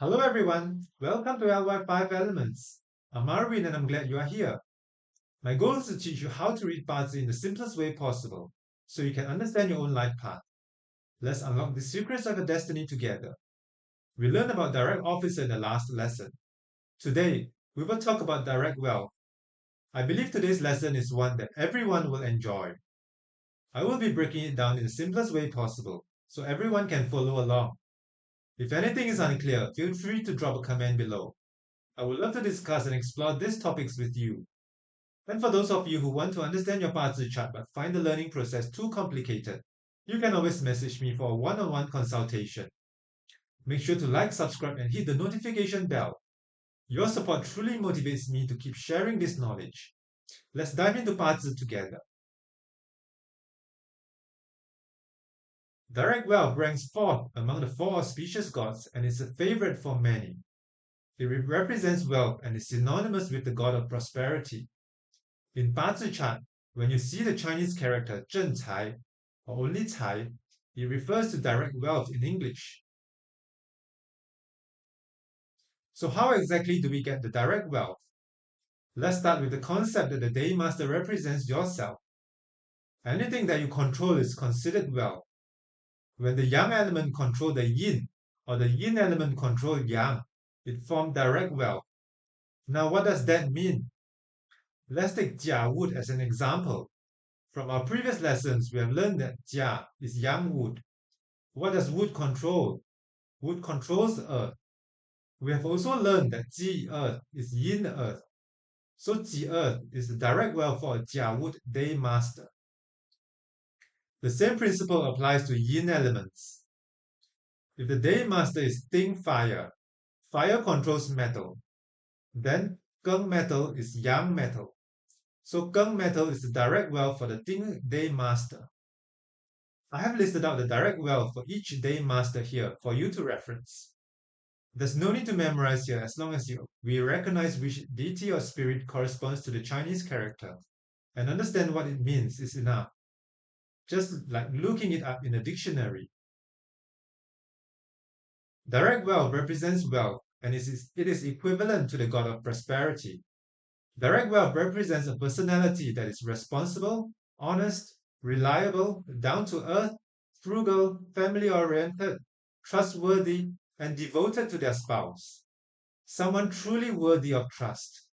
Hello everyone, welcome to LyFiveElements. I'm Arvin and I'm glad you are here. My goal is to teach you how to read Bazi in the simplest way possible, so you can understand your own life path. Let's unlock the secrets of your destiny together. We learned about direct officer in the last lesson. Today, we will talk about direct wealth. I believe today's lesson is one that everyone will enjoy. I will be breaking it down in the simplest way possible, so everyone can follow along. If anything is unclear, feel free to drop a comment below. I would love to discuss and explore these topics with you. And for those of you who want to understand your Bazi chart but find the learning process too complicated, you can always message me for a one-on-one consultation. Make sure to like, subscribe, and hit the notification bell. Your support truly motivates me to keep sharing this knowledge. Let's dive into Bazi together. Direct wealth ranks fourth among the four auspicious gods and is a favorite for many. It represents wealth and is synonymous with the god of prosperity. In Bazi chart, when you see the Chinese character 正财 or only 财, it refers to direct wealth in English. So how exactly do we get the direct wealth? Let's start with the concept that the day master represents yourself. Anything that you control is considered wealth. When the yang element controls the yin or the yin element controls yang, it forms direct wealth. Now what does that mean? Let's take Jia wood as an example. From our previous lessons, we have learned that Jia is yang wood. What does wood control? Wood controls earth. We have also learned that Ji earth is yin earth. So Ji earth is the direct wealth for a Jia wood day master. The same principle applies to yin elements. If the day master is Ting fire, fire controls metal. Then Geng metal is yang metal. So Geng metal is the direct wealth for the Ting day master. I have listed out the direct wealth for each day master here for you to reference. There's no need to memorize here as long as we recognize which deity or spirit corresponds to the Chinese character and understand what it means is enough. Just like looking it up in a dictionary. Direct wealth represents wealth and it is equivalent to the god of prosperity. Direct wealth represents a personality that is responsible, honest, reliable, down to earth, frugal, family oriented, trustworthy, and devoted to their spouse. Someone truly worthy of trust.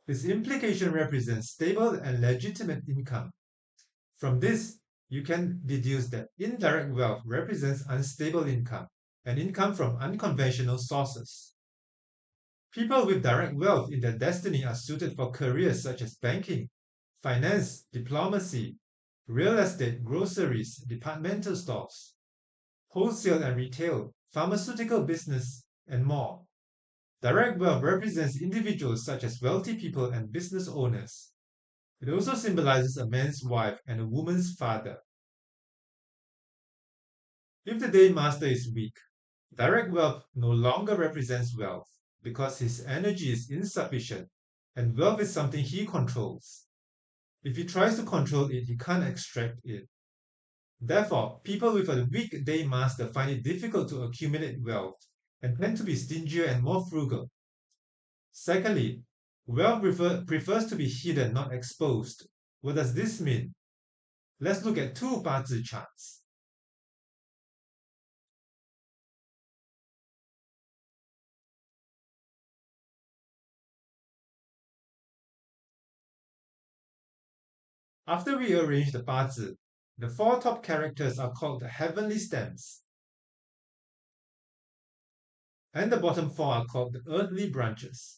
This implication represents stable and legitimate income. From this, you can deduce that indirect wealth represents unstable income and income from unconventional sources. People with direct wealth in their destiny are suited for careers such as banking, finance, diplomacy, real estate, groceries, departmental stores, wholesale and retail, pharmaceutical business, and more. Direct wealth represents individuals such as wealthy people and business owners. It also symbolizes a man's wife and a woman's father. If the day master is weak, direct wealth no longer represents wealth because his energy is insufficient and wealth is something he controls. If he tries to control it, he can't extract it. Therefore, people with a weak day master find it difficult to accumulate wealth and tend to be stingier and more frugal. Secondly, wealth prefers to be hidden, not exposed. What does this mean? Let's look at two Bazi charts. After we arrange the Bazi, the four top characters are called the heavenly stems, and the bottom four are called the earthly branches.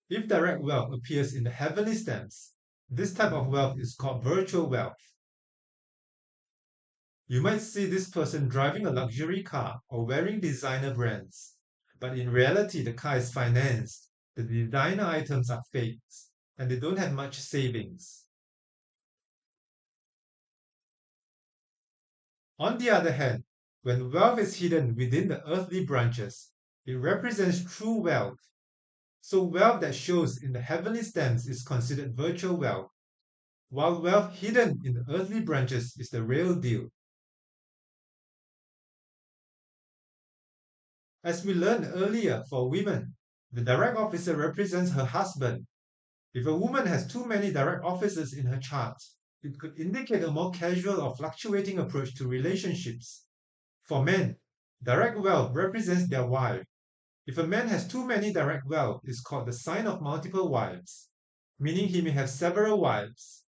If direct wealth appears in the heavenly stems, this type of wealth is called virtual wealth. You might see this person driving a luxury car or wearing designer brands, but in reality, the car is financed, the designer items are fakes, and they don't have much savings. On the other hand, when wealth is hidden within the earthly branches, it represents true wealth. So wealth that shows in the heavenly stems is considered virtual wealth, while wealth hidden in the earthly branches is the real deal. As we learned earlier, for women, the direct officer represents her husband. If a woman has too many direct officers in her chart, it could indicate a more casual or fluctuating approach to relationships. For men, direct wealth represents their wife. If a man has too many direct wealth, it's called the sign of multiple wives, meaning he may have several wives.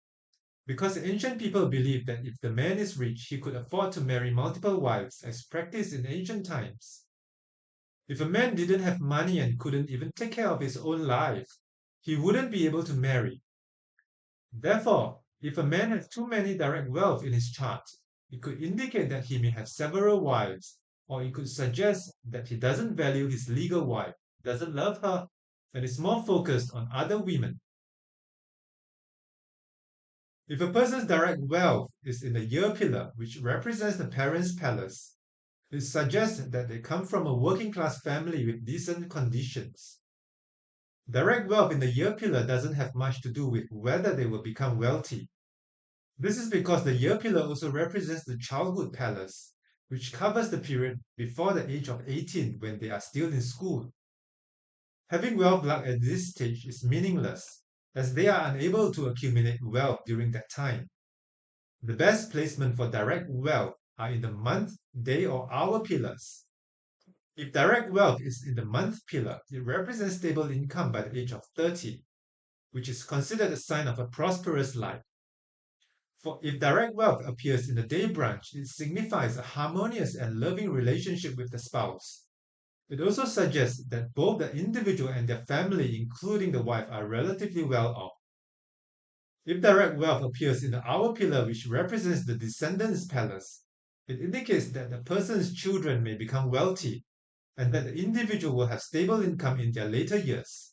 Because ancient people believed that if the man is rich, he could afford to marry multiple wives, as practiced in ancient times. If a man didn't have money and couldn't even take care of his own life, he wouldn't be able to marry. Therefore, if a man has too many direct wealth in his chart, it could indicate that he may have several wives, or it could suggest that he doesn't value his legal wife, doesn't love her, and is more focused on other women. If a person's direct wealth is in the year pillar, which represents the parents' palace, it suggests that they come from a working class family with decent conditions. Direct wealth in the year pillar doesn't have much to do with whether they will become wealthy. This is because the year pillar also represents the childhood palace, which covers the period before the age of 18 when they are still in school. Having wealth luck at this stage is meaningless, as they are unable to accumulate wealth during that time. The best placement for direct wealth are in the month, day, or hour pillars. If direct wealth is in the month pillar, it represents stable income by the age of 30, which is considered a sign of a prosperous life. For if direct wealth appears in the day branch, it signifies a harmonious and loving relationship with the spouse. It also suggests that both the individual and their family, including the wife, are relatively well off. If direct wealth appears in the hour pillar, which represents the descendants' palace, it indicates that the person's children may become wealthy and that the individual will have stable income in their later years.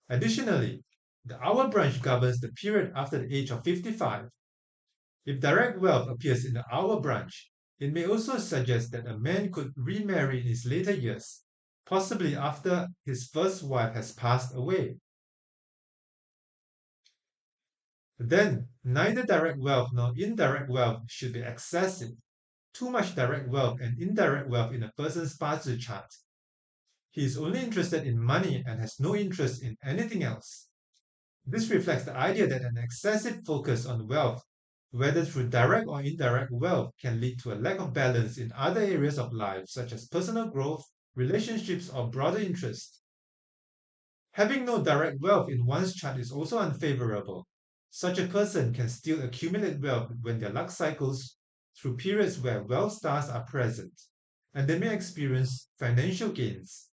Additionally, the hour branch governs the period after the age of 55. If direct wealth appears in the hour branch, it may also suggest that a man could remarry in his later years, possibly after his first wife has passed away. Then, neither direct wealth nor indirect wealth should be excessive. Too much direct wealth and indirect wealth in a person's Bazi chart. He is only interested in money and has no interest in anything else. This reflects the idea that an excessive focus on wealth, whether through direct or indirect wealth, can lead to a lack of balance in other areas of life, such as personal growth, relationships, or broader interests. Having no direct wealth in one's chart is also unfavorable. Such a person can still accumulate wealth when their luck cycles through periods where wealth stars are present, and they may experience financial gains.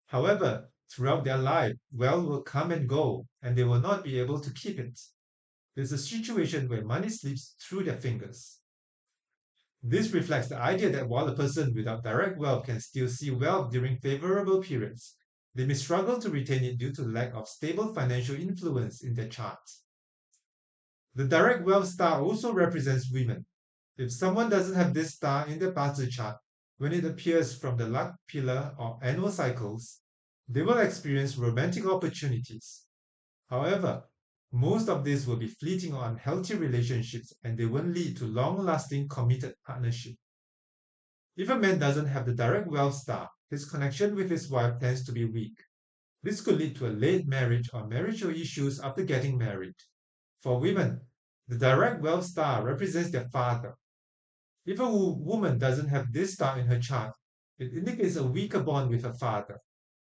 However, throughout their life, wealth will come and go, and they will not be able to keep it. There's a situation where money slips through their fingers. This reflects the idea that while a person without direct wealth can still see wealth during favorable periods, they may struggle to retain it due to lack of stable financial influence in their chart. The direct wealth star also represents women. If someone doesn't have this star in their Bazi chart, when it appears from the luck pillar or annual cycles, they will experience romantic opportunities. However, most of these will be fleeting or unhealthy relationships and they won't lead to long-lasting committed partnership. If a man doesn't have the direct wealth star, his connection with his wife tends to be weak. This could lead to a late marriage or marital issues after getting married. For women, the direct wealth star represents their father. If a woman doesn't have this star in her chart, it indicates a weaker bond with her father.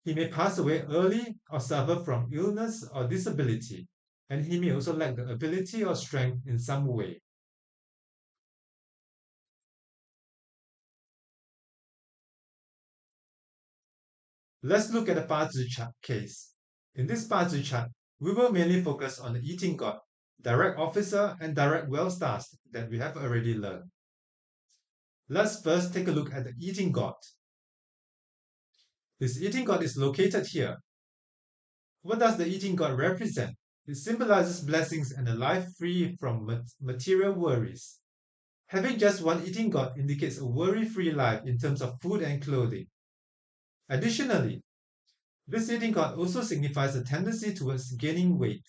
He may pass away early or suffer from illness or disability, and he may also lack the ability or strength in some way. Let's look at the Bazi chart case. In this Bazi chart, we will mainly focus on the eating god, direct officer, and direct wealth stars that we have already learned. Let's first take a look at the eating god. This eating god is located here. What does the eating god represent? It symbolizes blessings and a life free from material worries. Having just one eating god indicates a worry-free life in terms of food and clothing. Additionally, this eating god also signifies a tendency towards gaining weight.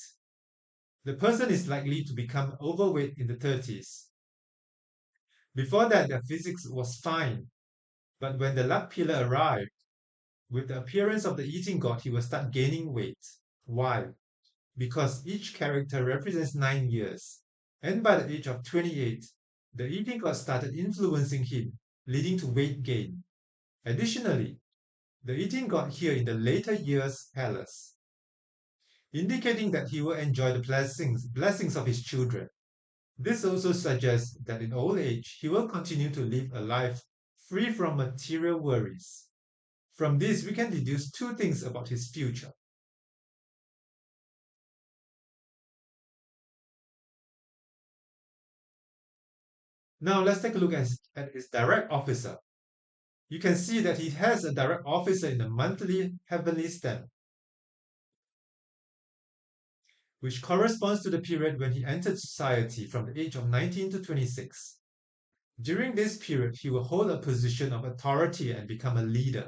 The person is likely to become overweight in the 30s. Before that, their physics was fine. But when the luck pillar arrived, with the appearance of the eating god, he will start gaining weight. Why? Because each character represents 9 years, and by the age of 28, the eating god started influencing him, leading to weight gain. Additionally, the eating god here in the later years palace, indicating that he will enjoy the blessings of his children. This also suggests that in old age, he will continue to live a life free from material worries. From this, we can deduce two things about his future. Now, let's take a look at his direct officer. You can see that he has a direct officer in the monthly heavenly stamp, which corresponds to the period when he entered society from the age of 19 to 26. During this period, he will hold a position of authority and become a leader.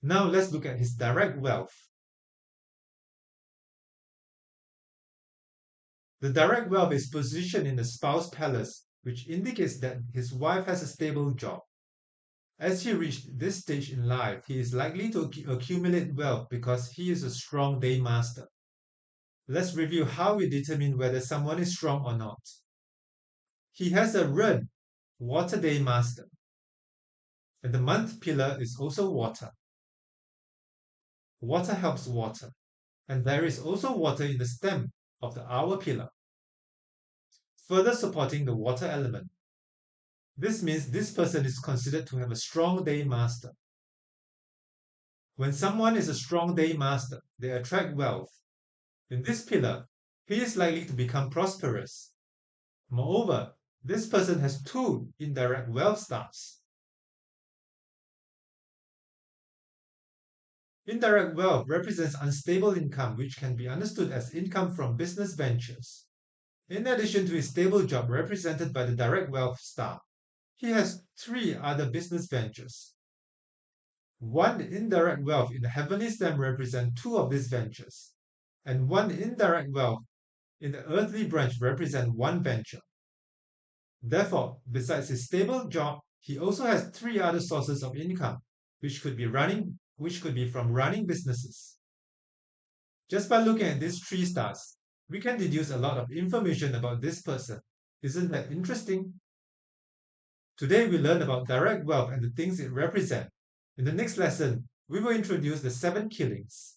Now let's look at his direct wealth. The direct wealth is positioned in the spouse palace, which indicates that his wife has a stable job. As he reached this stage in life, he is likely to accumulate wealth because he is a strong day master. Let's review how we determine whether someone is strong or not. He has a Ren, water day master, and the month pillar is also water. Water helps water, and there is also water in the stem of the hour pillar, further supporting the water element. This means this person is considered to have a strong day master. When someone is a strong day master, they attract wealth. In this pillar, he is likely to become prosperous. Moreover, this person has two indirect wealth stars. Indirect wealth represents unstable income, which can be understood as income from business ventures. In addition to his stable job represented by the direct wealth star, he has three other business ventures. One indirect wealth in the heavenly stem represents two of these ventures, and one indirect wealth in the earthly branch represents one venture. Therefore, besides his stable job, he also has three other sources of income, which could be from running businesses. Just by looking at these three stars, we can deduce a lot of information about this person. Isn't that interesting? Today we learned about direct wealth and the things it represents. In the next lesson, we will introduce the 7 killings.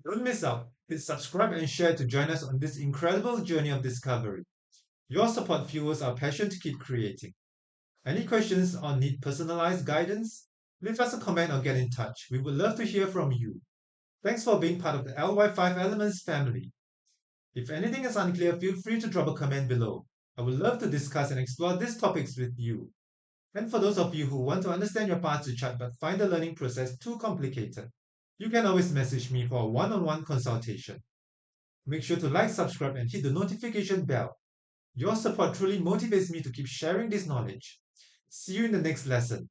Don't miss out. Hit subscribe and share to join us on this incredible journey of discovery. Your support fuels our passion to keep creating. Any questions or need personalized guidance? Leave us a comment or get in touch. We would love to hear from you. Thanks for being part of the LY5Elements family. If anything is unclear, feel free to drop a comment below. I would love to discuss and explore these topics with you. And for those of you who want to understand your path to chart but find the learning process too complicated, you can always message me for a one-on-one consultation. Make sure to like, subscribe, and hit the notification bell. Your support truly motivates me to keep sharing this knowledge. See you in the next lesson.